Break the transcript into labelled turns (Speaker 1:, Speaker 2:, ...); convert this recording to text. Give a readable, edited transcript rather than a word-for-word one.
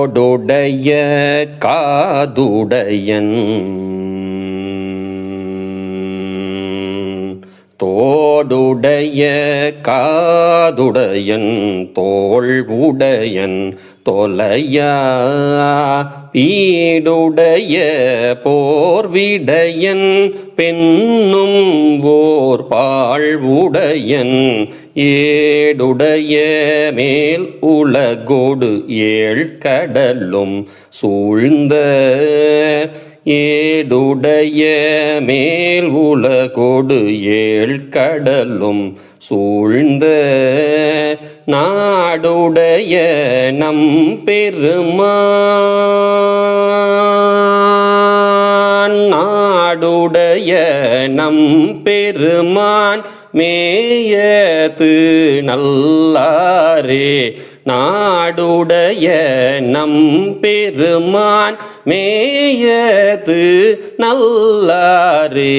Speaker 1: தோடுடைய காதுடையன் தோடுடைய காதுடையன் தோள் உடையன் தொலையா பீடுடைய போர்விடையன் பெண்ணும் ஓர் பாழ்வுடையன் ஏடுடைய மேல் உலகோடு ஏழ் கடலும் சூழ்ந்த ஏடுடைய மேல் உலகோடு ஏழ் கடலும் சூழ்ந்த நாடுடைய நம் பெருமான் நாடுடைய நம் பெருமான் மேயது நல்லாரே நாடுடைய நம் பெருமான் மேயது நல்லாரே.